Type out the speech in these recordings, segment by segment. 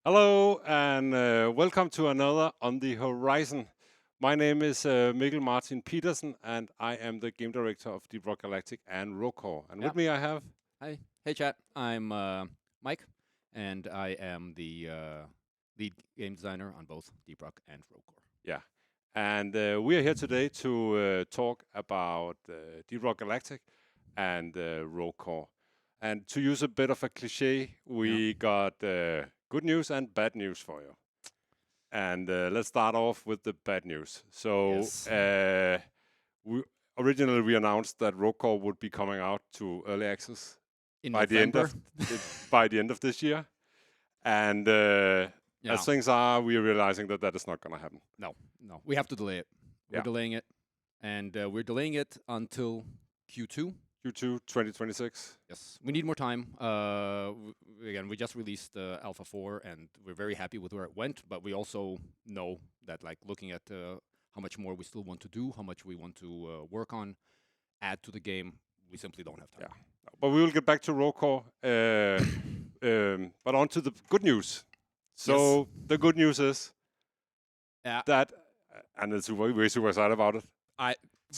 Hello and welcome to another On the Horizon. My name is Mikkel Martin Petersen and I am the game director of Deep Rock Galactic and Rock. And with me I have... Hi. Hey, chat. I'm Mike, and I am the lead game designer on both Deep Rock and Rock. Yeah. And we are here today to talk about Deep Rock Galactic and Rock. And to use a bit of a cliche, we got good news and bad news for you. And let's start off with the bad news. So originally we announced that Rock would be coming out to early access In by November. by the end of this year. And as things are, we are realizing that that is not going to happen. No. We have to delay it. We're delaying it. And we're delaying it until Q2. Q2 2026. Yes. We need more time. Again, we just released Alpha 4, and we're very happy with where it went. But we also know that, like, looking at how much more we still want to do, how much we want to work on, add to the game, we simply don't have time. Yeah. But we will get back to Rock. But on to the good news. So the good news is that, and we're super excited about it.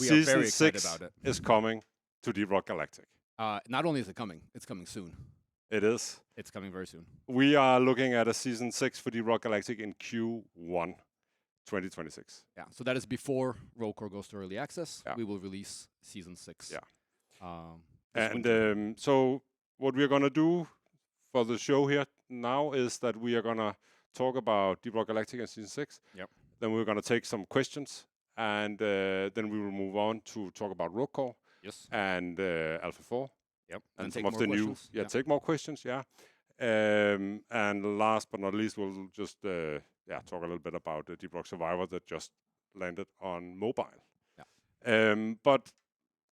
We are very excited about it. Is coming to Deep Rock Galactic. Not only is it coming, it's coming soon. It is. It's coming very soon. We are looking at a Season 6 for Deep Rock Galactic in Q1 2026. Yeah, so that is before Rollcore goes to early access. Yeah. We will release Season 6. Yeah. So what we're going to do for the show here now is that we are going to talk about Deep Rock Galactic and Season 6. Yep. Then we're going to take some questions, and then we will move on to talk about Rock. Yes. And Alpha 4. Yep. And some of the new... take more questions, and last but not least, we'll just talk a little bit about the Deep Rock Survivor that just landed on mobile. Yeah. But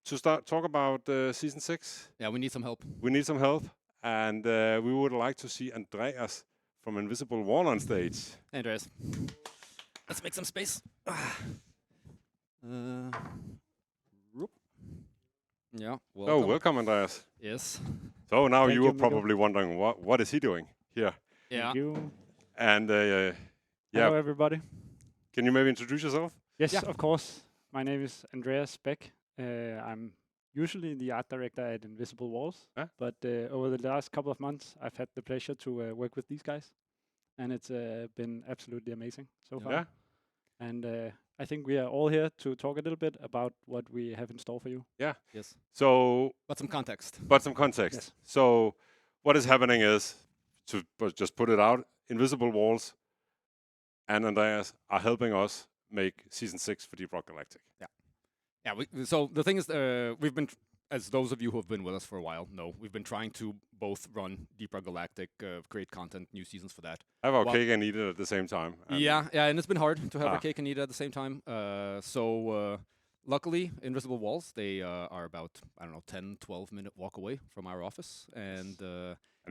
to talk about Season 6... Yeah, we need some help. We need some help, and we would like to see Andreas from Invisible Wall on stage. Hey, Andreas. Let's make some space. Yeah. Welcome. Welcome, Andreas. Yes. So now you were probably wondering what is he doing here? Yeah. Thank you. And hello, everybody. Can you maybe introduce yourself? Yes, of course. My name is Andreas Beck. I'm usually the art director at Invisible Walls, but over the last couple of months, I've had the pleasure to work with these guys, and it's been absolutely amazing so far. Yeah. And I think we are all here to talk a little bit about what we have in store for you. Yeah. Yes. So... But some context. Yes. So what is happening is, to just put it out, Invisible Walls and Andreas are helping us make Season 6 for Deep Rock Galactic. Yeah. Yeah. So the thing is, we've been... As those of you who have been with us for a while know, we've been trying to both run Deep Rock Galactic, create content, new seasons for that. Have our cake and eat it at the same time. And it's been hard to have our cake and eat it at the same time. So luckily, Invisible Walls, they are about, 10, 12-minute walk away from our office. And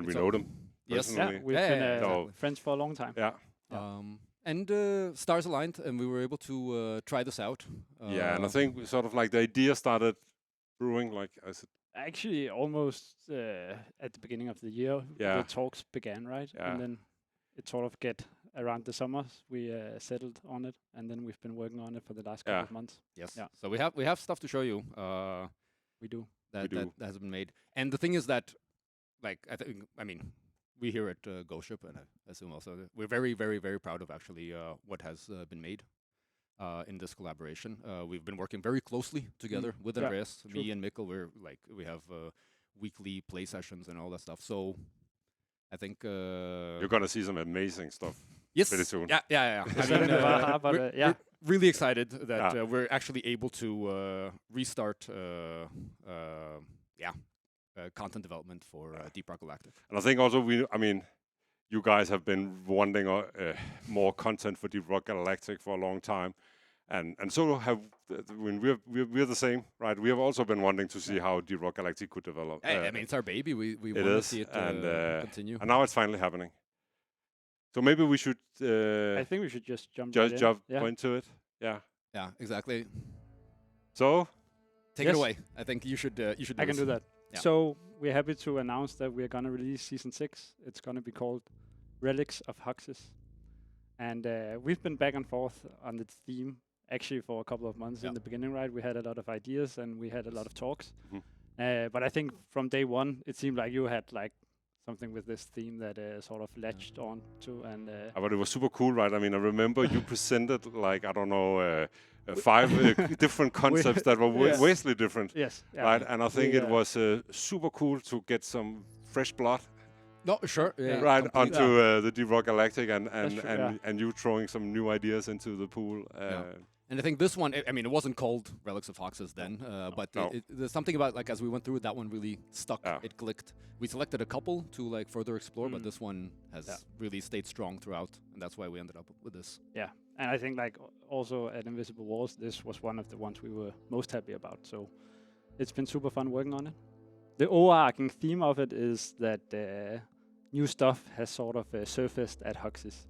we know them. Yes. Personally. Yeah, we've been friends for a long time. Yeah. And stars aligned, and we were able to try this out. And I think sort of like the idea started brewing, like I said. Actually, almost at the beginning of the year, the talks began, right? Yeah. And then it sort of get around the summers, we settled on it, and then we've been working on it for the last couple of months. Yes. Yeah. So we have stuff to show you. We do. That has been made. And the thing is that, like, we here at Ghost Ship, and I assume also, we're very, very, very proud of actually what has been made in this collaboration. We've been working very closely together with Andreas, me and Mikkel. We have weekly play sessions and all that stuff. So I think you're gonna see some amazing stuff. Yes. Pretty soon. Yeah. We're really excited that we're actually able to restart content development for Deep Rock Galactic. And I think also you guys have been wanting more content for Deep Rock Galactic for a long time, and so have we're the same, right? We have also been wanting to see how Deep Rock Galactic could develop. It's our baby. We want to see it continue. And now it's finally happening. So maybe we should. I think we should just jump into it. Yeah. Yeah. Exactly. So. Take it away. I think you should. I can do that. Yeah. So we're happy to announce that we're gonna release Season 6. It's gonna be called Relics of Hoxxes. And we've been back and forth on the theme actually for a couple of months in the beginning, right? We had a lot of ideas and we had a lot of talks. But I think from day one, it seemed like you had like something with this theme that sort of latched on to. And but it was super cool, right? I mean, I remember you presented like, I don't know, 5 different concepts that were vastly different. Yes. Yeah. Right? And I think it was super cool to get some fresh blood. No, sure. Right, onto the Rock Galactic and true, you throwing some new ideas into the pool. And I think this one, I mean, it wasn't called Relics of Hoxxes then, but there's something about, like, as we went through it, that one really stuck. It clicked. We selected a couple to, like, further explore, but this one has really stayed strong throughout, and that's why we ended up with this. Yeah, and I think, like, also at Invisible Walls, this was one of the ones we were most happy about, so it's been super fun working on it. The overarching theme of it is that new stuff has sort of surfaced at Hoxxes.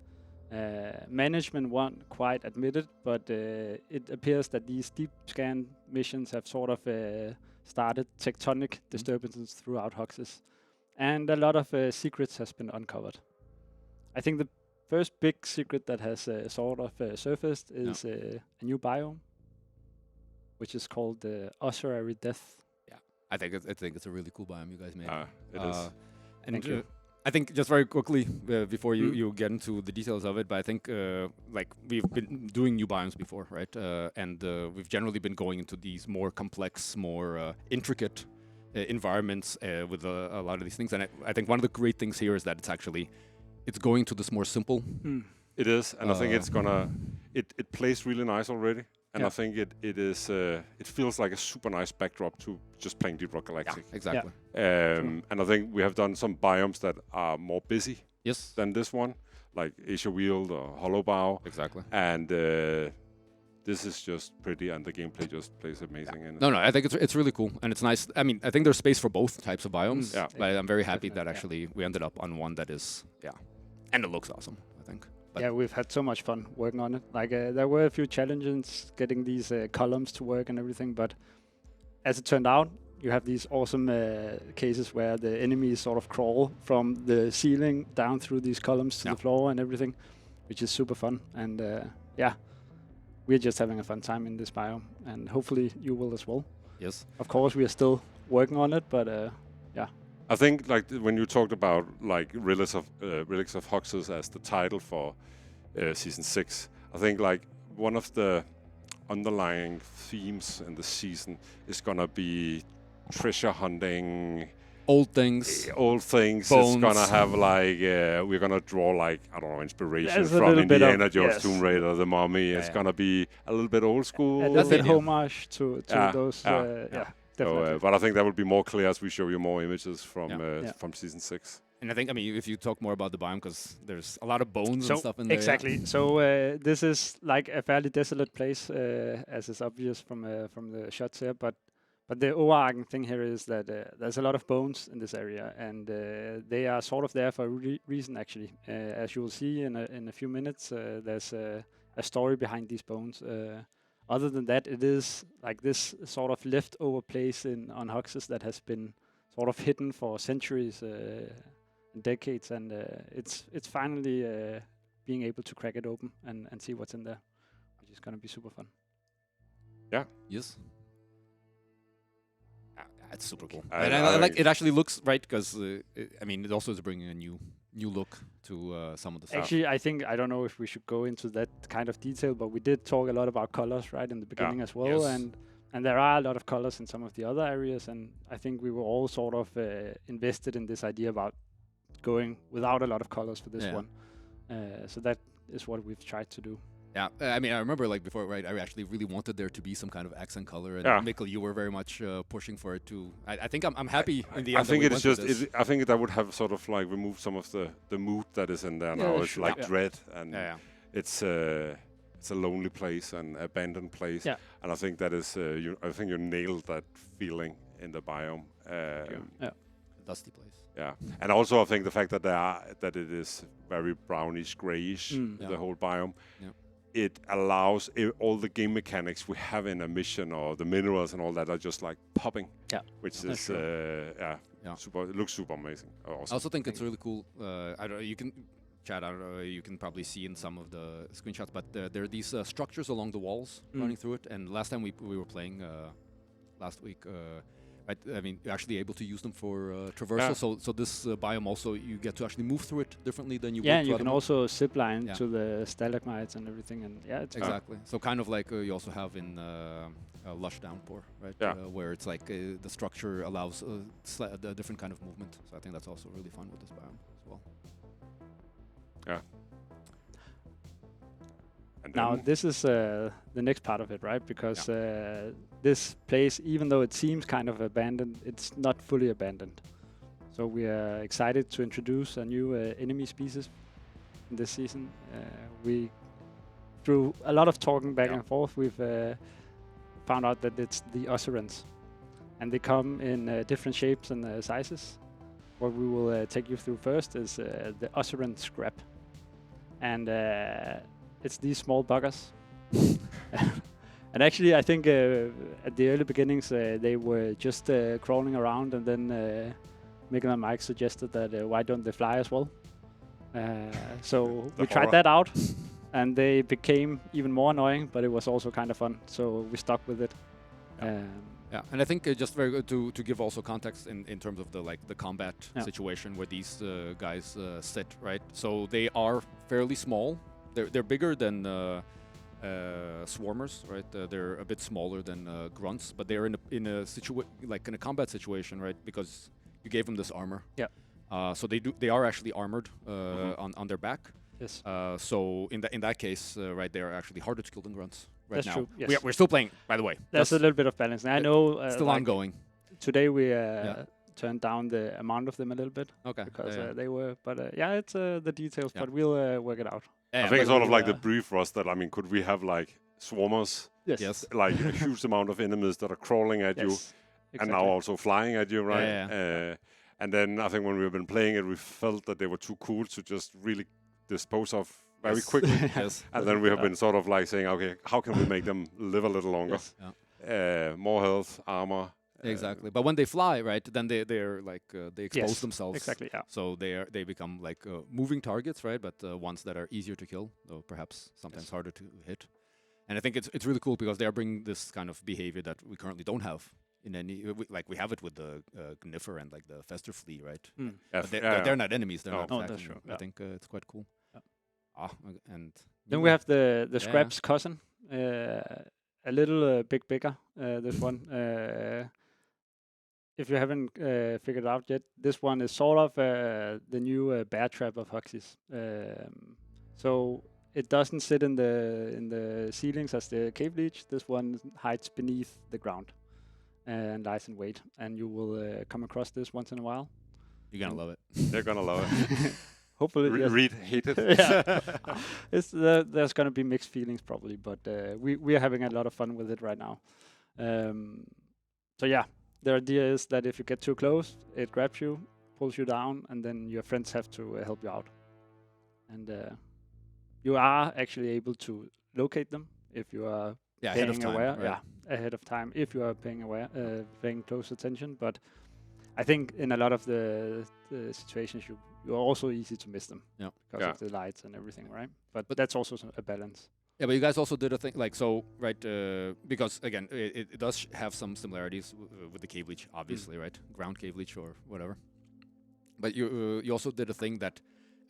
Management won't quite admit it, but it appears that these deep scan missions have sort of started tectonic disturbances throughout Hoxxes. And a lot of secrets has been uncovered. I think the first big secret that has sort of surfaced is a new biome, which is called the Ossuary Death. Yeah, I think it's a really cool biome you guys made. It is. And thank you. I think just very quickly before you get into the details of it, but I think like we've been doing new biomes before, right? And we've generally been going into these more complex, more intricate environments with a lot of these things. And I think one of the great things here is that it's going to this more simple. It is, and I think it's gonna. It plays really nice already. And I think it feels like a super nice backdrop to just playing Deep Rock Galactic. Yeah, exactly. And I think we have done some biomes that are more busy than this one, like Asia Wield or Hollowbow. Exactly. And this is just pretty, and the gameplay just plays amazing. Yeah. No, I think it's really cool, and it's nice. I mean, I think there's space for both types of biomes. But I'm very happy that actually we ended up on one that is, and it looks awesome, I think. But yeah, we've had so much fun working on it. Like there were a few challenges getting these columns to work and everything, but as it turned out, you have these awesome cases where the enemies sort of crawl from the ceiling down through these columns to the floor and everything, which is super fun. And we're just having a fun time in this biome, and hopefully you will as well. Yes. Of course, we are still working on it, but I think like when you talked about like Relics of Hoxxes as the title for season 6, I think like one of the underlying themes in the season is gonna be treasure hunting, old things. Bones. It's gonna have like we're gonna draw like, I don't know, inspiration There's from Indiana Jones, Tomb Raider, The Mummy. It's gonna be a little bit old school. A little bit homage to those. Definitely. But I think that will be more clear as we show you more images from season 6. And I think, I mean, if you talk more about the biome, because there's a lot of bones and stuff in there. Exactly. So this is like a fairly desolate place, as is obvious from the shots here. But the overarching thing here is that there's a lot of bones in this area, and they are sort of there for a reason, actually. As you will see in a few minutes, there's a story behind these bones. Other than that, it is like this sort of leftover place on Hoxxes that has been sort of hidden for centuries and decades, and it's finally being able to crack it open and see what's in there, which is going to be super fun. Yeah. Yes. It's super cool. And I like it. Actually looks right because I mean, it also is bringing a new look to some of the stuff. Actually, I don't know if we should go into that kind of detail, but we did talk a lot about colors right in the beginning as well, and there are a lot of colors in some of the other areas, and I think we were all sort of invested in this idea about going without a lot of colors for this one. So that is what we've tried to do. Yeah, I mean, I remember like before, right? I actually really wanted there to be some kind of accent color, and Mikkel, you were very much pushing for it too. I think I'm happy in the end. I think it's just. I think that would have sort of like removed some of the mood that is in there now. It's like dread, and it's a lonely place, an abandoned place, and I think that is. I think you nailed that feeling in the biome. A dusty place. Yeah, and also I think the fact that it is very brownish, grayish, the whole biome. Yeah. It allows all the game mechanics we have in a mission, or the minerals and all that, are just like popping. Yeah, which is super. It looks super amazing. Awesome. I also think it's really cool. I don't know, you can chat, you can probably see in some of the screenshots, but there are these structures along the walls running through it. And last time we were playing last week, right, I mean, you're actually able to use them for traversal. So this biome also, you get to actually move through it differently than you would. Yeah, you can also zip line to the stalagmites and everything, and it's exactly. So kind of like you also have in Lush Downpour, right? Yeah. Where it's like the structure allows a different kind of movement. So I think that's also really fun with this biome as well. Yeah. And now this is the next part of it, right? Because this place, even though it seems kind of abandoned, it's not fully abandoned. So we are excited to introduce a new enemy species in this season. We, through a lot of talking back and forth, we've found out that it's the Osirans. And they come in different shapes and sizes. What we will take you through first is the Osiran scrap. And it's these small buggers. And actually, I think at the early beginnings, they were just crawling around, and then Mikkel and Mike suggested that why don't they fly as well? So we tried that out, and they became even more annoying, but it was also kind of fun, so we stuck with it. Yeah, and I think just very good to give also context in terms of the combat situation where these guys sit, right? So they are fairly small. They're bigger than swarmers, right? They're a bit smaller than grunts, but they're in a combat situation, right? Because you gave them this armor. Yeah. So they are actually armored on their back. Yes. So in that case, right, they are actually harder to kill than grunts. Right That's now. true. Yes. We're still playing, by the way. There's a little bit of balance. I know. Still ongoing. Today we turned down the amount of them a little bit. Okay. Because they were, but it's the details. But we'll work it out. I think it's sort of like the brief was that, I mean, could we have like swarmers? Yes. Like a huge amount of enemies that are crawling at you, and now also flying at you, right? Yeah. And then I think when we've been playing it, we felt that they were too cool to just really dispose of very quickly. And then we have been sort of like saying, okay, how can we make them live a little longer? More health, armor. Exactly. But when they fly, right, then they're like they expose themselves. Exactly. Yeah. So they become like moving targets, right? But ones that are easier to kill, though perhaps sometimes harder to hit. And I think it's really cool because they are bringing this kind of behavior that we currently don't have in any. We have it with the Gniffer and like the Fester Flea, right? But they're not enemies. They're not attacking. That's true. I think it's quite cool. And then we have the Scrap's cousin, a little bigger. This one. If you haven't figured it out yet, this one is sort of the new bear trap of Hoxxes. So it doesn't sit in the ceilings as the cave leech. This one hides beneath the ground and lies in wait. And you will come across this once in a while. You're gonna love it. They're gonna love it. Hopefully, Reed hated. There's gonna be mixed feelings probably, but we are having a lot of fun with it right now. So yeah. The idea is that if you get too close, it grabs you, pulls you down, and then your friends have to help you out. And you are actually able to locate them if you are paying aware. Right. Yeah, ahead of time if you are paying close attention. But I think in a lot of the situations, you're also easy to miss them because of the lights and everything, right? But that's also a balance. Yeah, but you guys also did a thing like so, right? Because again, it does have some similarities with the cave leech, obviously, right? Ground cave leech or whatever. But you also did a thing that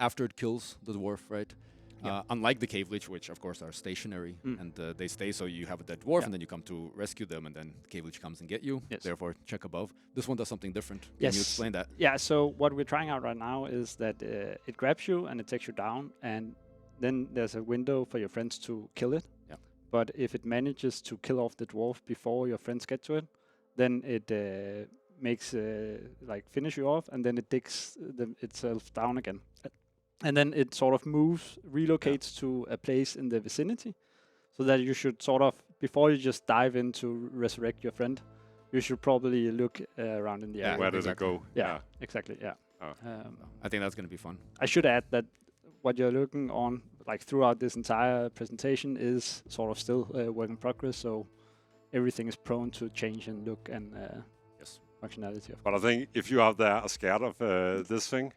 after it kills the dwarf, right? Unlike the cave leech, which of course are stationary and they stay, so you have a dead dwarf and then you come to rescue them, and then the cave leech comes and get you. Yes. Therefore, check above. This one does something different. Yes. Can you explain that? Yeah. So what we're trying out right now is that it grabs you and it takes you down, and then there's a window for your friends to kill it. Yeah. But if it manages to kill off the dwarf before your friends get to it, then it makes finish you off, and then it digs itself down again. And then it sort of relocates to a place in the vicinity, so that you should sort of, before you just dive in to resurrect your friend, you should probably look around in the area. Where does it go? Yeah, exactly. Yeah. I think that's going to be fun. I should add that what you're looking on, like throughout this entire presentation, is sort of still work in progress. So everything is prone to change in look and functionality. But I think if you out there are scared of this thing,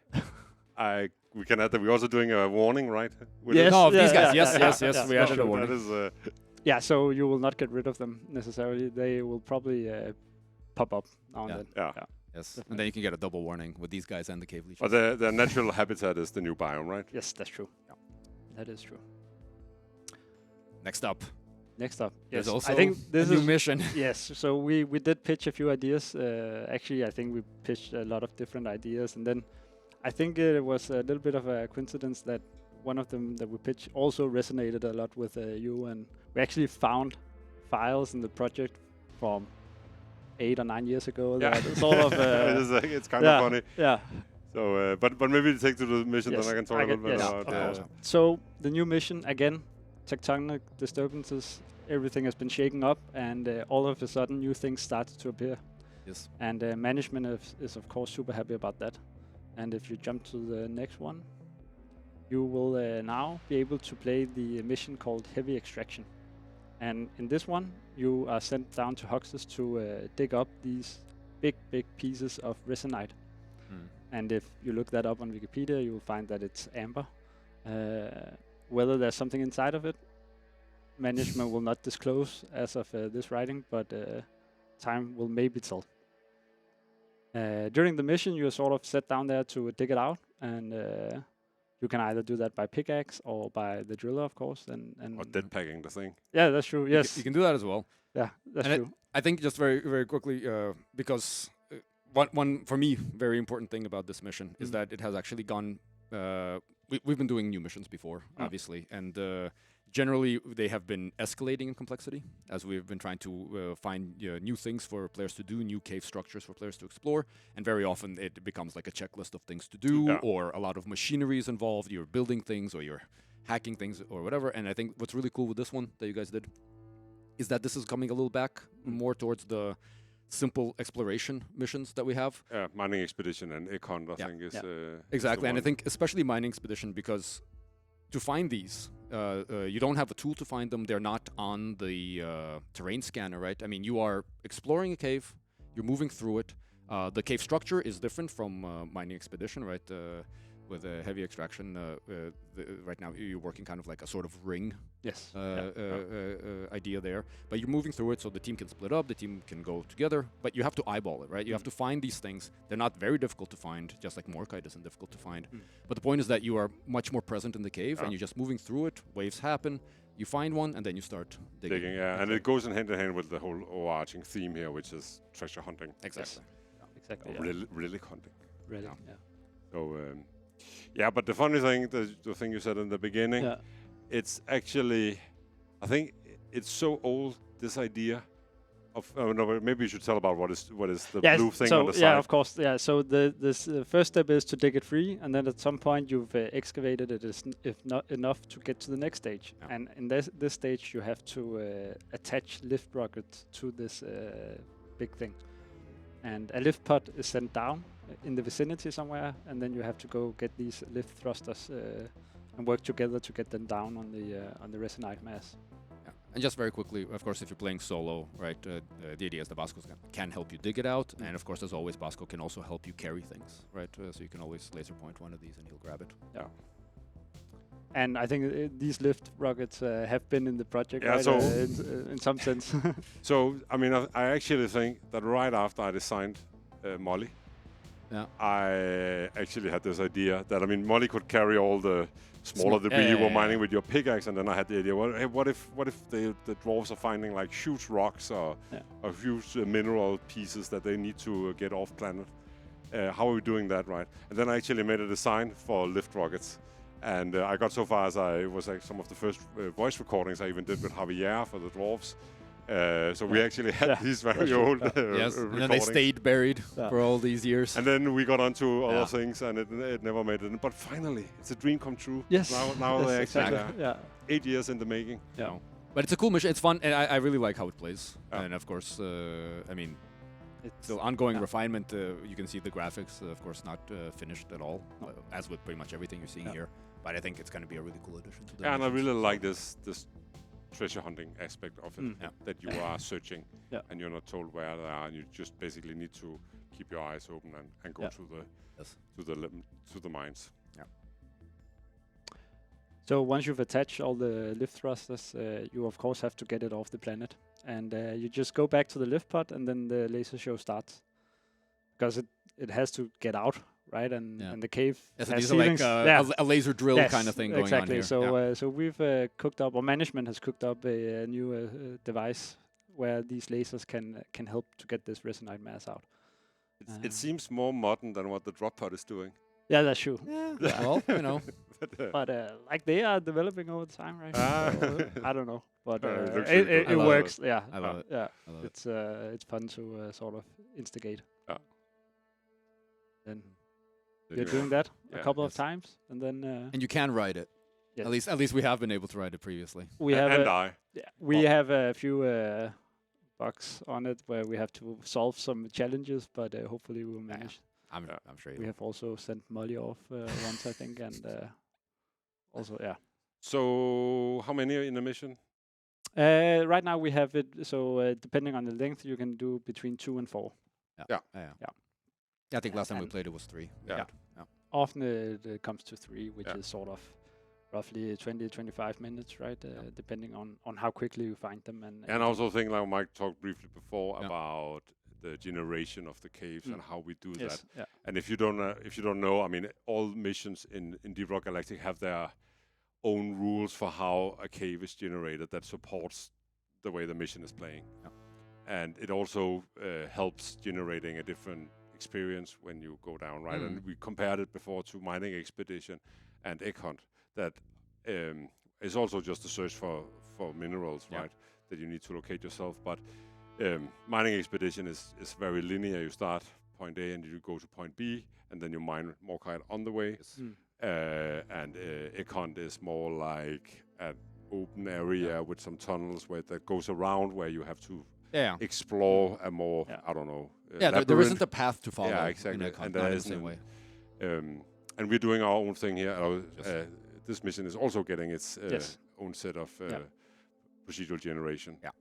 I we can add that we're also doing a warning, right? With Yes. it? No, Yeah, these guys. yeah, Yes, yeah, we yeah, added a sure. warning. That is, Yeah, so you will not get rid of them necessarily. They will probably pop up now and then. yeah. Yes, and then you can get a double warning with these guys and the cave leeches. But their natural habitat is the new biome, right? Yes, that's true. Yeah, that is true. Next up, Next up, there's yes, also I think this a new is mission. yes. So we did pitch a few ideas. Actually, I think we pitched a lot of different ideas, and then I think it was a little bit of a coincidence that one of them that we pitched also resonated a lot with you, and we actually found files in the project from 8 or 9 years ago. Yeah. That sort of it's kind of funny. Yeah. So, but maybe take to the mission, Yes, then I can talk a little bit yes, about. of course. So the new mission again, tectonic disturbances. Everything has been shaken up, and all of a sudden, new things started to appear. Yes. And management is of course super happy about that. And if you jump to the next one, you will now be able to play the mission called Heavy Extraction. And in this one, you are sent down to Hoxxes to dig up these big pieces of resinite. And if you look that up on Wikipedia, you will find that it's amber. Whether there's something inside of it, management will not disclose as of this writing, but time will maybe tell. During the mission, you are sort of set down there to dig it out, and you can either do that by pickaxe or by the driller, of course. And Or dead packing the thing. yeah, that's true. Yes, You can do that as well. yeah, that's And true. I think just very quickly, because one for me very important thing about this mission is that it has actually gone. We've been doing new missions before, obviously, and generally they have been escalating in complexity as we've been trying to find new things for players to do, new cave structures for players to explore, and very often it becomes like a checklist of things to do, or a lot of machinery is involved. You're building things, or you're hacking things, or whatever. And I think what's really cool with this one that you guys did is that this is coming a little back more towards the simple exploration missions that we have. Mining expedition and econ, I think is exactly. And I think especially mining expedition, because to find these, you don't have a tool to find them. They're not on the terrain scanner, right? I mean, you are exploring a cave, you're moving through it. The cave structure is different from mining expedition, right? With a heavy extraction, right now you're working kind of like a sort of ring Yes. idea there. But you're moving through it, so the team can split up, the team can go together, but you have to eyeball it, right? You have to find these things. They're not very difficult to find, just like Morkite isn't difficult to find. But the point is that you are much more present in the cave, and you're just moving through it, waves happen, you find one, and then you start digging. And it goes in hand in hand with the whole overarching theme here, which is treasure hunting. Exactly. Exactly. Or relic hunting. Really. Yeah. So, but the funny thing, the thing you said in the beginning, it's actually, I think it's so old, this idea of, no, maybe you should tell about what is the blue thing on the side. Yeah, of course. Yeah, so the first step is to dig it free, and then at some point you've excavated it if not enough to get to the next stage. Yeah. And in this stage you have to attach lift rockets to this big thing. And a lift pod is sent down in the vicinity somewhere, and then you have to go get these lift thrusters and work together to get them down on the resinite mass. Yeah. And just very quickly, of course, if you're playing solo, right, the idea is the Vasco can help you dig it out, and of course, as always, Vasco can also help you carry things, right? So you can always laser point one of these, and he'll grab it. Yeah. And I think these lift rockets have been in the project, Yeah, right? so In some sense. So, I mean, I actually think that right after I designed Molly, I actually had this idea that, I mean, Molly could carry all the smaller debris you were mining with your pickaxe, and then I had the idea, well, hey, what if the dwarves are finding like huge rocks or huge mineral pieces that they need to get off planet? How are we doing that, right? And then I actually made a design for lift rockets. And I got so far as it was like some of the first voice recordings I even did with Javier for the Dwarves. So we actually had these very old yes, and then they recordings. stayed buried for all these years. And then we got onto other things, and it never made it. But finally, it's a dream come true. Yes. Now they actually exactly. 8 years in the making. Yeah. But it's a cool mission. It's fun, and I really like how it plays. And of course, I mean, it's still ongoing refinement. You can see the graphics, of course, not finished at all, as with pretty much everything you're seeing here. But I think it's going to be a really cool addition to the and I really like this treasure hunting aspect of it, that you are searching and you're not told where they are, and you just basically need to keep your eyes open and go to the mines. Yeah. So once you've attached all the lift thrusters, you of course have to get it off the planet, and you just go back to the lift pod, and then the laser show starts, because it has to get out, right? And the cave So has these are like ceilings. a laser drill Yes, kind of thing going exactly. on here. So so we've cooked up, or management has cooked up a new device where these lasers can help to get this resonite mass out. It seems more modern than what the drop pod is doing. Yeah, that's true. Yeah. Well, you know. But like they are developing over time, right? So, I don't know, but It looks really it cool. works. Yeah, I love it. yeah. I love it. It's fun to sort of instigate. Yeah. Then Then you're you- doing that a yeah, couple of yes. times, and then And you can ride it. yes. At least we have been able to ride it previously. we have and a, I. we have a few bugs on it where we have to solve some challenges, but hopefully we will manage. I'm sure you We will. have also sent Molly off once, I think, and also So how many are in a mission? right now we have it. So depending on the length, you can do between 2 and 4. Yeah. Yeah. I think last time we And- played it was 3. Yeah. Often it comes to 3, which Yeah. is sort of roughly 20-25 minutes, right? Depending on how quickly you find them. And And I also think, like Mike talked briefly before, Yeah. about the generation of the caves and how we do that. yes, yeah. And if you don't know, I mean, all missions in Deep Rock Galactic have their own rules for how a cave is generated that supports the way the mission is playing. Yeah. And it also helps generating a different experience when you go down, right? And we compared it before to Mining Expedition and Egg Hunt. That is also just a search for minerals, Yeah. right? That you need to locate yourself. But Mining Expedition is very linear. You start point A and you go to point B, and then you mine more kind on the way. Yes. And Egg Hunt is more like an open area with some tunnels that goes around, where you have to Yeah. explore a more, Yeah. I don't know. There isn't a path to follow. Yeah, exactly. In a And not there in the same isn't- way. And we're doing our own thing here. Yes. This mission is also getting its Yes. own set of Yeah. procedural generation. Yeah.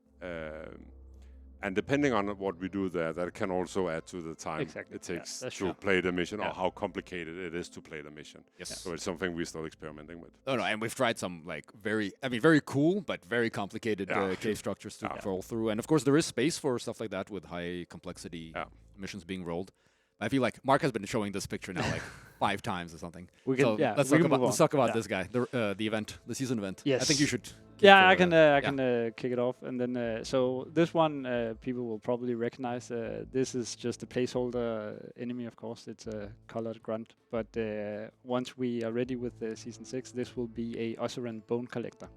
And depending on what we do there, that can also add to the time Exactly. it Yeah, takes that's to true. play the mission, or Yeah. how complicated it is to play the mission. Yes. So it's something we're still experimenting with. Oh no, and we've tried some like very cool but very complicated Yeah. cave structures to Yeah. fall through, and of course there is space for stuff like that with high complexity Yeah. missions being rolled. I feel like Mark has been showing this picture now like 5 times or something. We can, So yeah, let's we talk can about move let's talk on. about Yeah. this guy, the event, the season event. I Yes. think you should. Yeah, I can kick it off, and then so this one people will probably recognize. This is just a placeholder enemy, of course. It's a colored grunt, but once we are ready with season 6, this will be a Ossuran bone collector.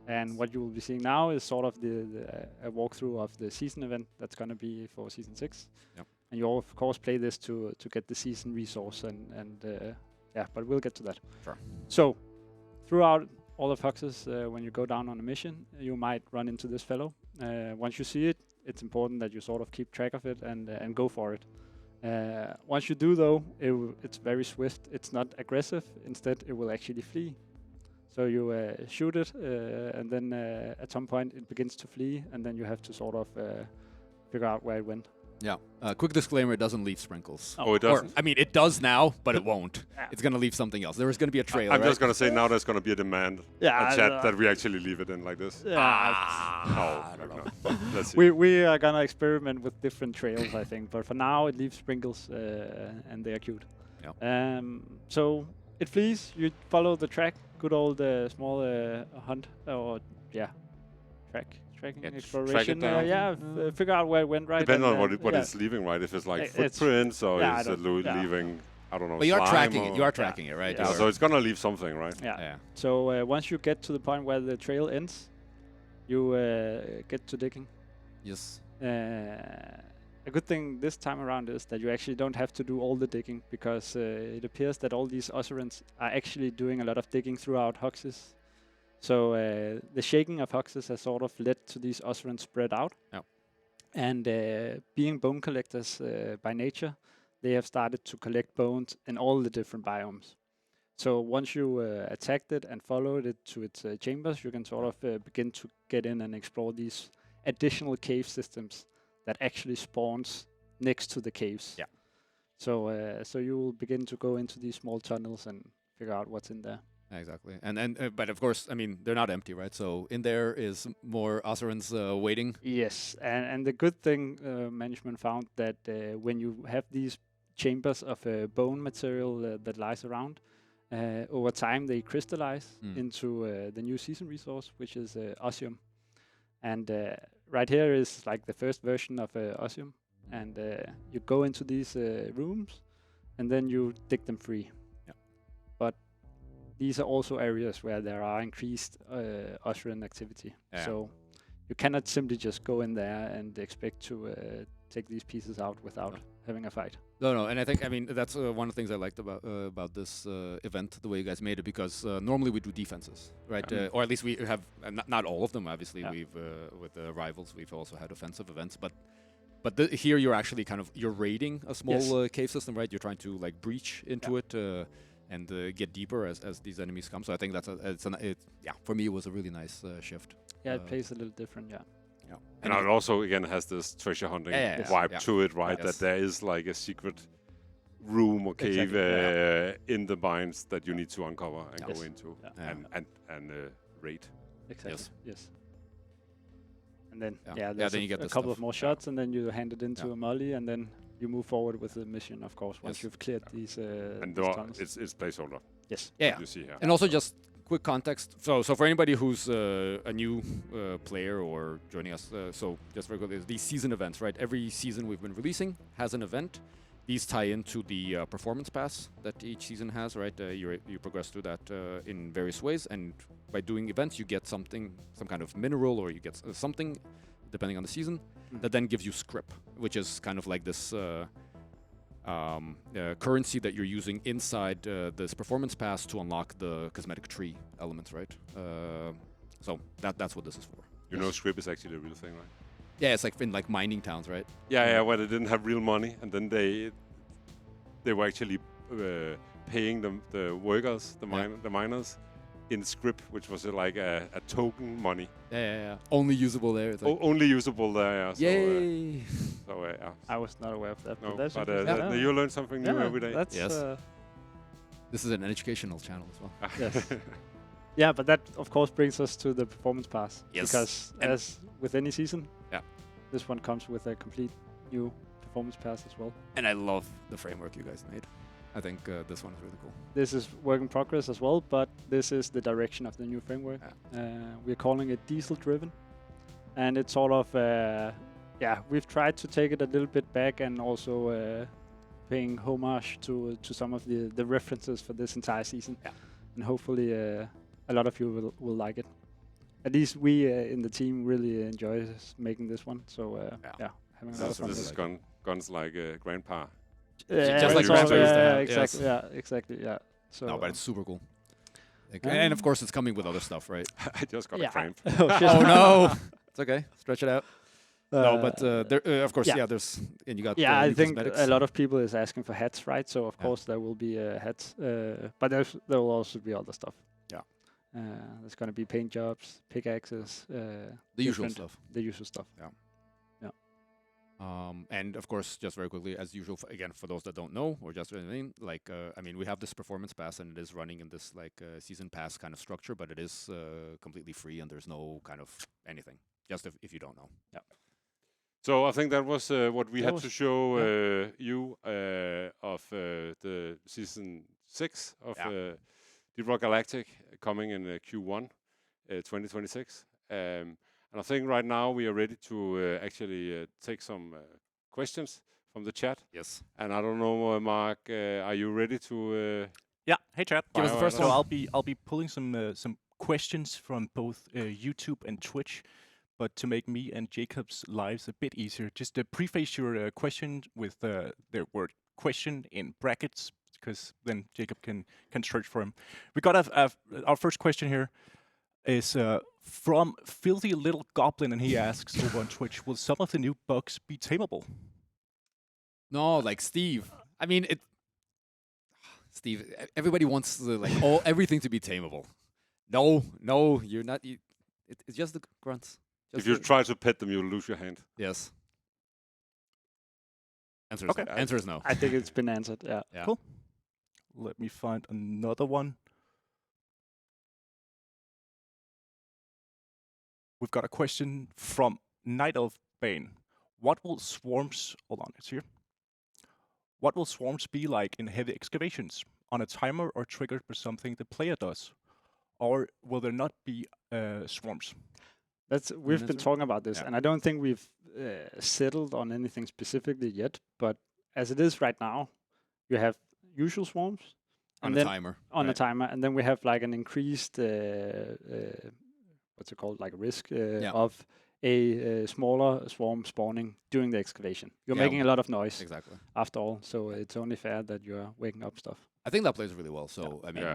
And what you will be seeing now is sort of a walkthrough of the season event that's going to be for season 6. Yep. And you of course play this to get the season resource, and yeah, but we'll get to that. Sure. So throughout all of Hoxxes, when you go down on a mission, you might run into this fellow. Once you see it, it's important that you sort of keep track of it and go for it. Once you do, though, it's very swift. It's not aggressive. Instead, it will actually flee. So you shoot it, and then at some point it begins to flee, and then you have to sort of figure out where it went. Yeah. Quick disclaimer: it doesn't leave sprinkles. Oh, it Or, doesn't. I mean, it does now, but it won't. Yeah. It's gonna leave something else. There is gonna be a trail. I'm right? just gonna say now there's gonna be a demand, Yeah, a chat that we actually leave it in like this. Yeah, No, I don't no. know. Let's see. we are gonna experiment with different trails, I think. But for now, it leaves sprinkles, and they are cute. Yeah. So it flees. You follow the track. Good old small hunt, or tracking Yeah, track it exploration. down. Figure out where it went. Right. Depending and, on what yeah. it's leaving, right? If it's like It's- footprints, or yeah, I is it don't- yeah. leaving, I don't know. But you are slime tracking or- it. You are tracking it, right? Yeah, Yeah, You so are- it's gonna leave something, right? Yeah. yeah. So once you get to the point where the trail ends, you get to digging. Yes. A good thing this time around is that you actually don't have to do all the digging, because it appears that all these Ossurans are actually doing a lot of digging throughout Hoxxes. So the shaking of Hoxxes has sort of led to these Ossurans spread out. Yep. And being bone collectors by nature, they have started to collect bones in all the different biomes. So once you attacked it and followed it to its chambers, you can sort of begin to get in and explore these additional cave systems that actually spawns next to the caves. Yeah. So so you will begin to go into these small tunnels and figure out what's in there. Exactly, and but of course, I mean, they're not empty, right? So in there is more Osirans waiting. Yes, and the good thing management found that when you have these chambers of bone material that lies around, over time they crystallize into the new season resource, which is osmium. And right here is like the first version of osmium, and you go into these rooms, and then you dig them free. Yeah. But these are also areas where there are increased Osirian activity. Yeah. So you cannot simply just go in there and expect to take these pieces out without having a fight. No, and I think, I mean, that's one of the things I liked about this event, the way you guys made it, because normally we do defenses, right? Or at least we have, not all of them, obviously. We've with the rivals, we've also had offensive events, but here you're actually you're raiding a small cave system, right? You're trying to like breach into it and get deeper as these enemies come. So I think that's for me it was a really nice shift. Yeah, it plays a little different, yeah. And it also, again, has this treasure hunting vibe to it, right? That there is like a secret room or cave in the mines that you need to uncover and go into and raid. Exactly. Yes. And then then you get a couple of more shots, and then you hand it into a molly, and then you move forward with the mission, of course, once you've cleared these. And these it's placeholder. Yes. Yeah. You see here. And also just quick context. So for anybody who's a new player or joining us, so just very quickly, these season events, right? Every season we've been releasing has an event. These tie into the performance pass that each season has, right? You progress through that in various ways, and by doing events, you get some kind of mineral, or you get something, depending on the season, that then gives you script, which is kind of like this currency that you're using inside this performance pass to unlock the cosmetic tree elements, right? So that's what this is for. You know, script is actually a real thing, right? Yeah, it's like in like mining towns, right? Yeah, where they didn't have real money, and then they were actually paying the workers, the miners, in script, which was like a token money. Yeah. Only usable there. Like only usable there. Yeah. Yay! I was not aware of that. No, but you learn something new every day. This is an educational channel as well. Yes. Yeah, but that of course brings us to the performance pass. Yes. Because as with any season, this one comes with a complete new performance pass as well. And I love the framework you guys made. I think this one is really cool. This is work in progress as well, but this is the direction of the new framework. We're calling it diesel driven, and it's sort of we've tried to take it a little bit back and also paying homage to some of the references for this entire season. And hopefully a lot of you will like it. At least we in the team really enjoy making this one. So having a lot of fun. This is guns like grandpa. Just like exactly. Yes. Yeah, exactly. Yeah. So no, but it's super cool. And of course, it's coming with other stuff, right? I just got a cramp. Oh no! It's okay. Stretch it out. No, but there, of course, there's and you got. I think a lot of people is asking for hats, right? So of course there will be hats, but there will also be other stuff. Yeah. There's going to be paint jobs, pickaxes, the usual stuff. The usual stuff. Yeah. And of course, just very quickly, as usual, again, for those that don't know, or just anything, like, I mean, we have this performance pass, and it is running in this like season pass kind of structure, but it is completely free, and there's no kind of anything. Just if you don't know. Yeah. So I think that was what we had to show you of the season 6 of the Rock Galactic coming in Q1 2026. And I think right now we are ready to actually take some questions from the chat. Yes. And I don't know, Mark, are you ready to? Yeah. Hey, chat. Give us the first one. one. So I'll be pulling some questions from both YouTube and Twitch, but to make me and Jacob's lives a bit easier, just preface your question with the word "question" in brackets, because then Jacob can search for him. We got our first question here. Is from Filthy Little Goblin, and he asks over on Twitch, will some of the new bugs be tameable? No, like Steve. I mean, Steve, everybody wants everything to be tameable. No, you're not. It's just the grunts. If you try to pet them, you'll lose your hand. Yes. Answer is no. I think it's been answered, yeah. Cool. Let me find another one. We've got a question from Night of Bane. What will swarms... Hold on, it's here. What will swarms be like in heavy excavations? On a timer or triggered by something the player does? Or will there not be swarms? We've been talking about this, and I don't think we've settled on anything specifically yet. But as it is right now, you have usual swarms On a timer. On a timer, and then we have like an increased what's it called, like a risk of a smaller swarm spawning during the excavation. You're making a lot of noise, exactly. After all, so it's only fair that you're waking up stuff. I think that plays really well. So I mean,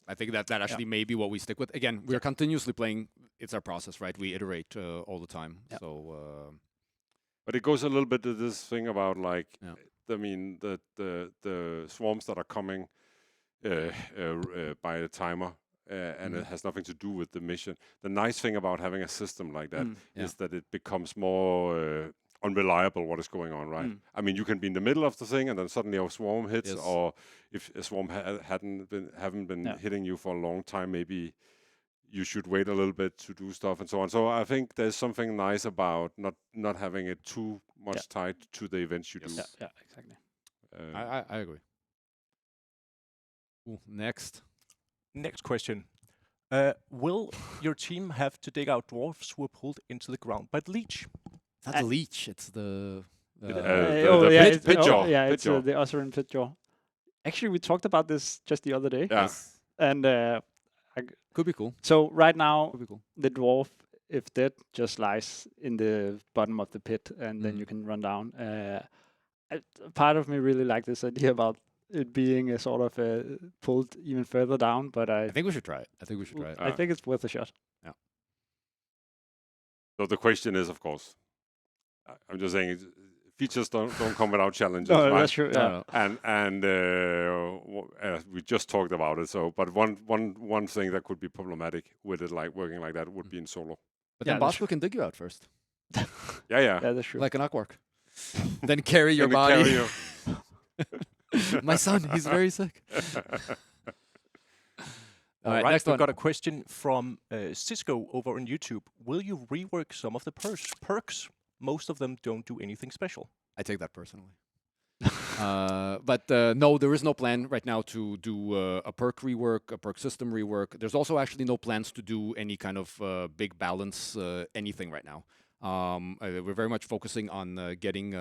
I think that actually may be what we stick with. Again, we're continuously playing. It's our process, right? We iterate all the time. So, but it goes a little bit to this thing about like, I mean, the swarms that are coming by a timer. And it has nothing to do with the mission. The nice thing about having a system like that is that it becomes more unreliable what is going on, right? I mean, you can be in the middle of the thing and then suddenly a swarm hits, or if a swarm haven't been hitting you for a long time, maybe you should wait a little bit to do stuff and so on. So I think there's something nice about not having it too much tied to the events you do. Yeah, exactly. I agree. Ooh, next question. Will your team have to dig out dwarves who were pulled into the ground by the leech? It's not the leech, it's the pit jaw. It's the Osirian pit jaw. Actually, we talked about this just the other day. Yes. And could be cool. So right now, cool. The dwarf, if dead, just lies in the bottom of the pit, and then you can run down. Part of me really like this idea about it being a sort of pulled even further down, but I think we should try it. I think it's worth a shot. Yeah. So the question is, of course, I'm just saying, features don't come without challenges. No, right? That's true. Yeah. And we just talked about it. So, but one thing that could be problematic with it, like working like that, would be in solo. But then Bosco can dig you out first. Yeah, that's true. Like an Aquark. Then carry your body. My son, he's very sick. All right, next we've got a question from Cisco over on YouTube. Will you rework some of the perks? Most of them don't do anything special. I take that personally. But no, there is no plan right now to do a perk rework, a perk system rework. There's also actually no plans to do any kind of big balance, anything right now. We're very much focusing on getting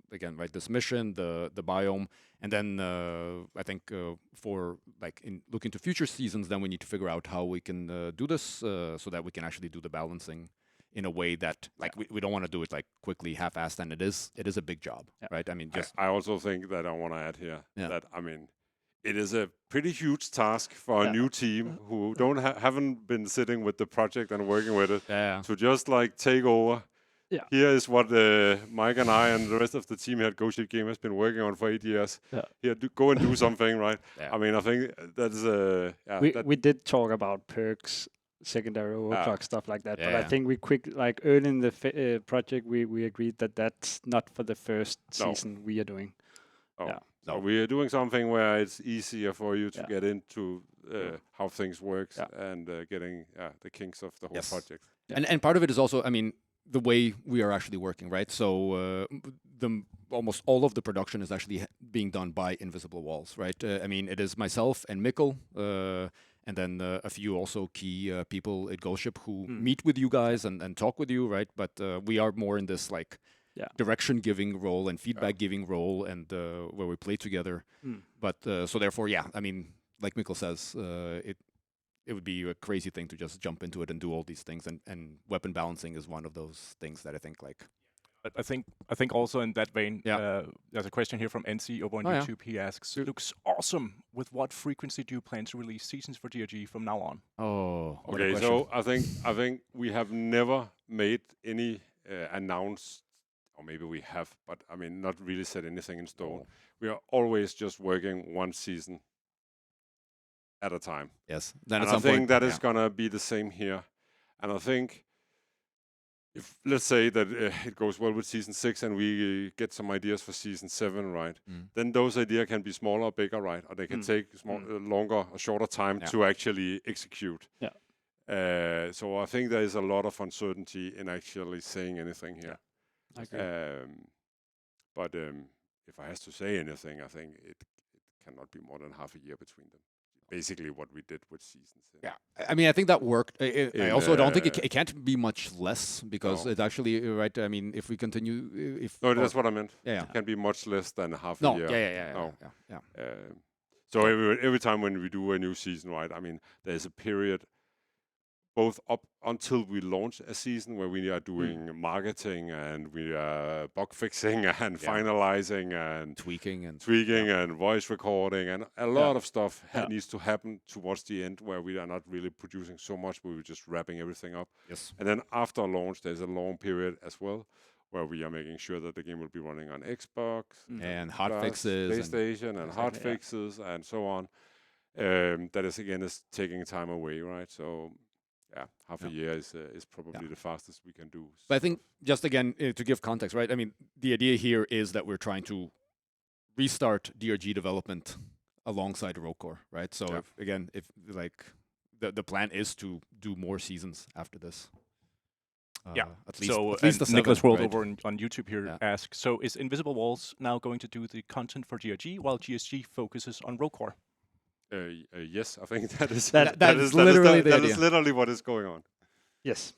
again, right, this mission, the biome, and then I think for like looking to future seasons, then we need to figure out how we can do this so that we can actually do the balancing in a way that like we don't want to do it like quickly, half-assed, and it is a big job, right? I mean, just I also think that I want to add here that I mean, it is a pretty huge task for a new team who haven't been sitting with the project and working with it to just like take over. Yeah. Here is what Mike and I and the rest of the team here at Go Ship Game has been working on for 8 years. Yeah. Here, go and do something, right? Yeah. I mean, I think that's we did talk about perks, secondary overclock, stuff like that. But I think we early in the project, we agreed that that's not for the first season we are doing. Oh. Yeah. So we are doing something where it's easier for you to get into how things work and getting the kinks of the whole project. Yeah. And part of it is also, I mean, the way we are actually working, right? So almost all of the production is actually being done by Invisible Walls, right? I mean, it is myself and Mikkel, and then a few also key people at Ghost Ship who meet with you guys and talk with you, right? But we are more in this like direction-giving role and feedback-giving role, and where we play together. But so therefore, I mean, like Mikkel says, it would be a crazy thing to just jump into it and do all these things, and weapon balancing is one of those things that I think like. I think also in that vein, there's a question here from NC over on YouTube. He asks, "It looks awesome. With what frequency do you plan to release seasons for DRG from now on?" Oh, okay. So I think we have never made any announced, or maybe we have, but I mean not really set anything in stone. We are always just working one season at a time. Yes. Then and I think that is gonna be the same here. And I think if let's say that it goes well with season 6 and we get some ideas for season 7, right? Then those ideas can be smaller or bigger, right? Or they can take longer or shorter time to actually execute. Yeah. So I think there is a lot of uncertainty in actually saying anything here. I agree. But if I has to say anything, I think it cannot be more than half a year between them. Basically, what we did with seasons. Yeah, I mean, I think that worked. I also don't think it can't be much less because No. it's actually right. I mean, if we continue, No, that's what I meant. Yeah. It can be much less than half No, a year. yeah. So every time when we do a new season, right? I mean, there's a period both up until we launch a season where we are doing marketing and we are bug fixing and finalizing and tweaking and voice recording and a lot of stuff needs to happen towards the end where we are not really producing so much, but we're just wrapping everything up. Yes. And then after launch, there's a long period as well where we are making sure that the game will be running on Xbox and hot fixes, PlayStation and hot fixes and so on. That is taking time away, right? So half a year is probably the fastest we can do. But I think just again to give context, right? I mean, the idea here is that we're trying to restart DRG development alongside Rogue Core, right? So if like the plan is to do more seasons after this. At least Nicholas World over on YouTube here asks, so is Invisible Walls now going to do the content for GRG while GSG focuses on Rogue Core? Yes, I think that is literally what is going on. Yes.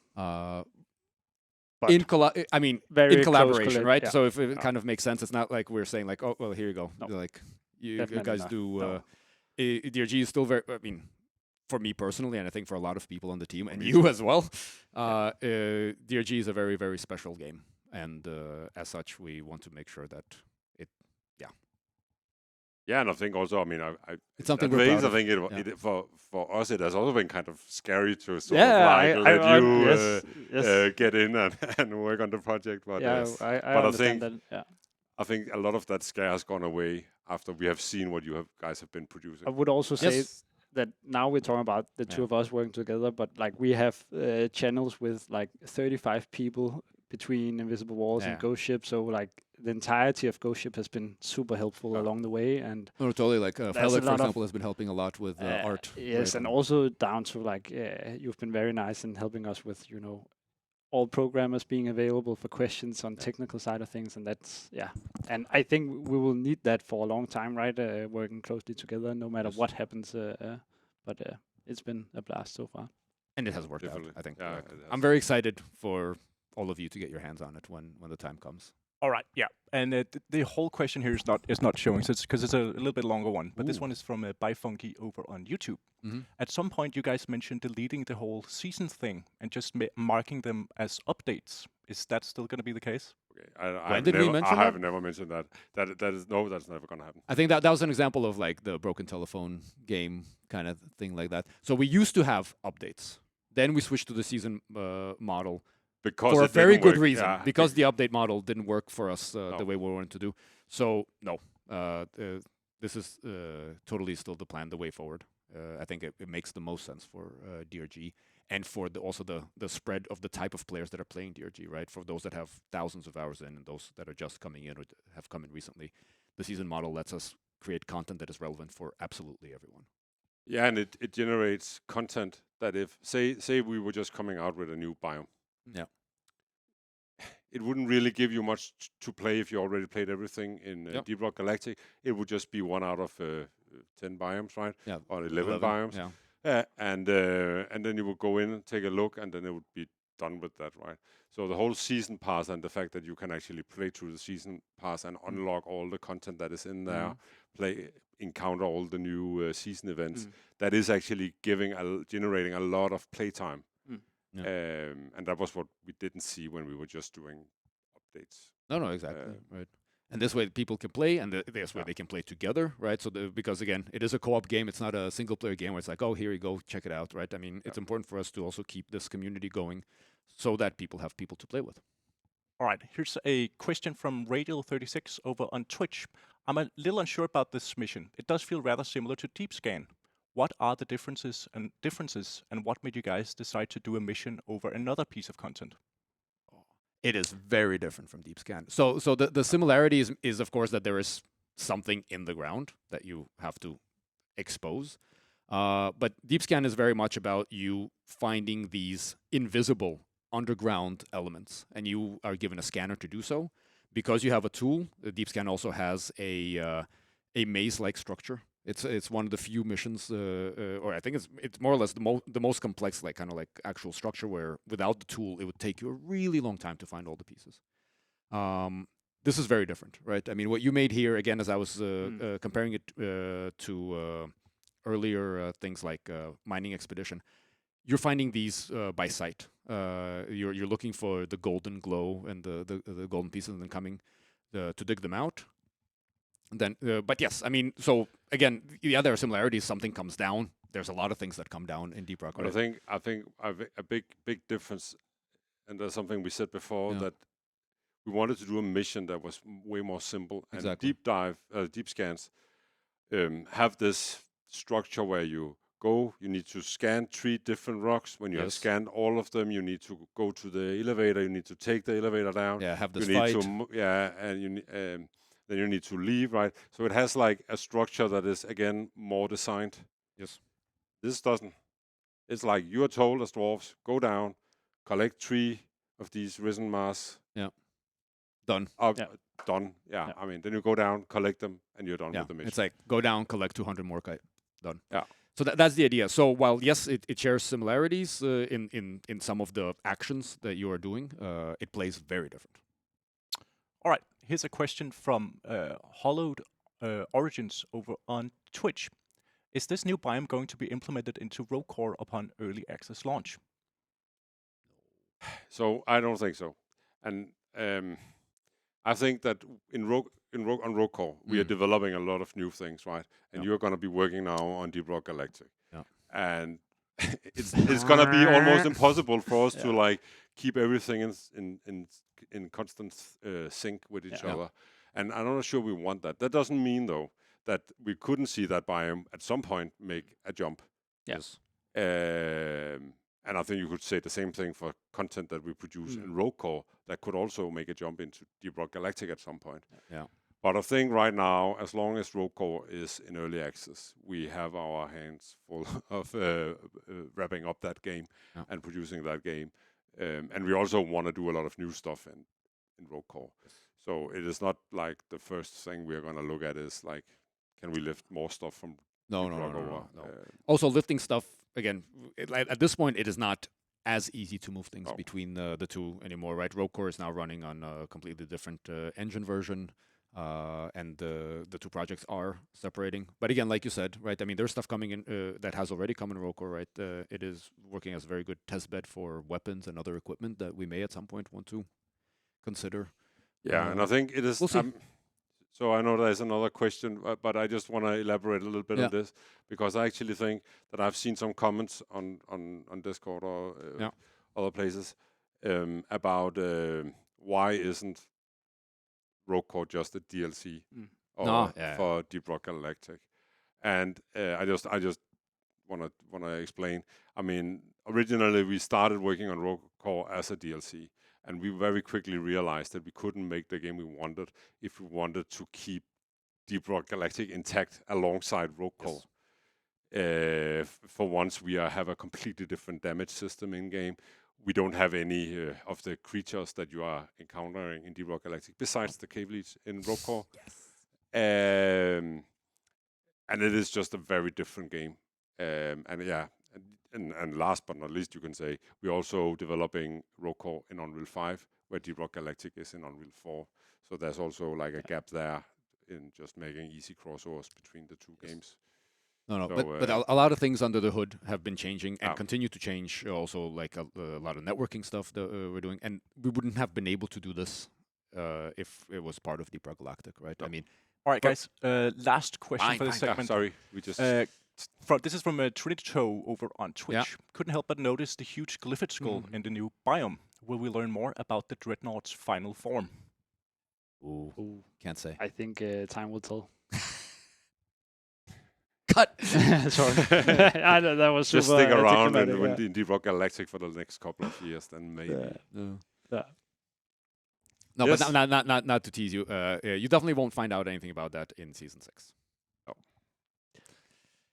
In collaboration, right? Yeah. So if it kind of makes sense, it's not like we're saying like, oh well, here you go. No. Like you guys do. DRG is still very. I mean, for me personally, and I think for a lot of people on the team, and you as well, DRG is a very, very special game, and as such, we want to make sure that it. Yeah, and I think also, I mean, it's something we're proud of. I think for us, it has also been kind of scary to sort of let you get in and work on the project. But I think that, I think a lot of that scare has gone away after we have seen what you guys have been producing. I would also say that now we're talking about the two of us working together, but like we have channels with like 35 people between Invisible Walls and Ghost Ship, so like the entirety of Ghost Ship has been super helpful along the way, and totally like Felix, for example, has been helping a lot with art. Yes, and also down to like you've been very nice in helping us with all programmers being available for questions on technical side of things, and that's and I think we will need that for a long time, right? Working closely together, no matter what happens. But it's been a blast so far, and it has worked out. I think. I'm very excited for all of you to get your hands on it when the time comes. All right, and the whole question here is not showing, so it's because it's a little bit longer one. But this one is from Bifunky over on YouTube. Mm-hmm. At some point, you guys mentioned deleting the whole season thing and just marking them as updates. Is that still going to be the case? Okay, when did we mention that? I have never mentioned that. That's never going to happen. I think that was an example of like the broken telephone game kind of thing like that. So we used to have updates. Then we switched to the season model. Because for a very good reason, because the update model didn't work for us the way we wanted to do. So no, this is totally still the plan, the way forward. I think it makes the most sense for DRG and for also the spread of the type of players that are playing DRG, right? For those that have thousands of hours in and those that are just coming in or have come in recently, the season model lets us create content that is relevant for absolutely everyone. Yeah, and it generates content that if, say we were just coming out with a new biome, it wouldn't really give you much to play if you already played everything in Deep Rock Galactic. It would just be 1 out of 10 biomes, right? Yeah. Or 11 biomes. Yeah. And then you would go in and take a look, and then it would be done with that, right? So the whole season pass and the fact that you can actually play through the season pass and unlock all the content that is in there, encounter all the new season events, that is actually generating a lot of playtime. Yeah. And that was what we didn't see when we were just doing updates. No, exactly. Right. And this way people can play, and this way they can play together, right? So because again, it is a co-op game. It's not a single player game where it's like, oh, here you go, check it out, right? I mean, it's important for us to also keep this community going so that people have people to play with. All right, here's a question from Radial36 over on Twitch. I'm a little unsure about this mission. It does feel rather similar to Deep Scan. What are the differences, and what made you guys decide to do a mission over another piece of content? It is very different from Deep Scan. So the similarity is of course that there is something in the ground that you have to expose. But deep scan is very much about you finding these invisible underground elements, and you are given a scanner to do so. Because you have a tool, the deep scan also has a maze-like structure. It's one of the few missions, or I think it's more or less the most complex, like kind of like actual structure, where without the tool it would take you a really long time to find all the pieces. This is very different, right? I mean, what you made here, again, as I was comparing it to earlier things like mining expedition, you're finding these by sight. You're looking for the golden glow and the golden pieces, and then coming to dig them out. Then, but yes, I mean, so again, yeah, there are similarities. Something comes down. There's a lot of things that come down in Deep Rock. But I think a big difference, and there's something we said before, that we wanted to do a mission that was way more simple. Exactly. And deep scans have this structure where you go, you need to scan 3 different rocks. When you have scanned all of them, you need to go to the elevator, you need to take the elevator down. Yeah, have this you fight. Need to, and then you need to leave, right? So it has like a structure that is, again, more designed. Yes. This doesn't. It's like you are told as dwarves, go down, collect 3 of these risen masks. Yeah. Done. Done. Yeah. I mean, then you go down, collect them, and you're done with the mission. It's like go down, collect 200 more kite. Done. Yeah. So that's the idea. So while yes, it shares similarities in some of the actions that you are doing, it plays very different. All right. Here's a question from Hollowed Origins over on Twitch. Is this new biome going to be implemented into Rogue Core upon early access launch? So I don't think so, and I think that on Rogue Core we are developing a lot of new things, right? And you're going to be working now on Deep Rock Galactic, and it's going to be almost impossible for us to like keep everything in constant sync with each other. And I'm not sure we want that. That doesn't mean though that we couldn't see that biome at some point make a jump. Yes. And I think you could say the same thing for content that we produce in Rogue Core that could also make a jump into Deep Rock Galactic at some point. Yeah. But I think right now, as long as Rogue Core is in early access, we have our hands full of wrapping up that game and producing that game. And we also want to do a lot of new stuff in Rogue Core. So it is not like the first thing we're going to look at is like, can we lift more stuff from Deep Rock over? No. Also, lifting stuff, again, at this point, it is not as easy to move things between the two anymore, right? Rogue Core is now running on a completely different engine version, and the two projects are separating. But again, like you said, right? I mean, there's stuff coming in that has already come in Rogue Core, right? It is working as a very good test bed for weapons and other equipment that we may at some point want to consider. Yeah, and I think it is. We'll see. So I know there's another question, but I just want to elaborate a little bit on this, because I actually think that I've seen some comments on Discord or other places about why isn't Rogue Core just a DLC for Deep Rock Galactic, and I just want to explain. I mean, originally we started working on Rogue Core as a DLC. And we very quickly realized that we couldn't make the game we wanted if we wanted to keep Deep Rock Galactic intact alongside Rogue Core. For once, we have a completely different damage system in-game. We don't have any of the creatures that you are encountering in Deep Rock Galactic, besides the cave leech in Rogue Core. And it is just a very different game. And last but not least, you can say, we're also developing Rogue Core in Unreal 5, where Deep Rock Galactic is in Unreal 4. So there's also like a gap there in just making easy crossovers between the two games. No, so, but a lot of things under the hood have been changing and continue to change. Also, like a lot of networking stuff that we're doing. And we wouldn't have been able to do this if it was part of Deep Rock Galactic, right? I mean... All right, guys. Last question for this segment. Sorry, we just... this is from Trinito over on Twitch. Couldn't help but notice the huge glyphid skull in the new biome. Will we learn more about the Dreadnought's final form? Ooh. Can't say. I think time will tell. Cut! Sorry. I know, that was just stick around in Deep Rock Galactic for the next couple of years, then maybe. No, yes. But not to tease you. You definitely won't find out anything about that in Season 6.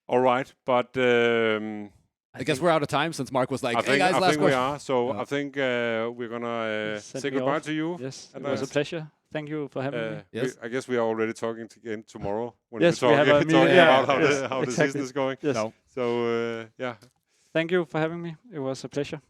All right, but I guess we're out of time since Mark was like, I "Hey guys, think last we question." are. So Yeah. I think we're gonna Send say me goodbye off. to you. Yes, it Andreas. was a pleasure. Thank you for having me. Yes. I guess we are already talking again tomorrow when Yes, we we have a talking meeting. about Yeah, yes, how the exactly. season is going. Yes. No. So yeah. Thank you for having me. It was a pleasure.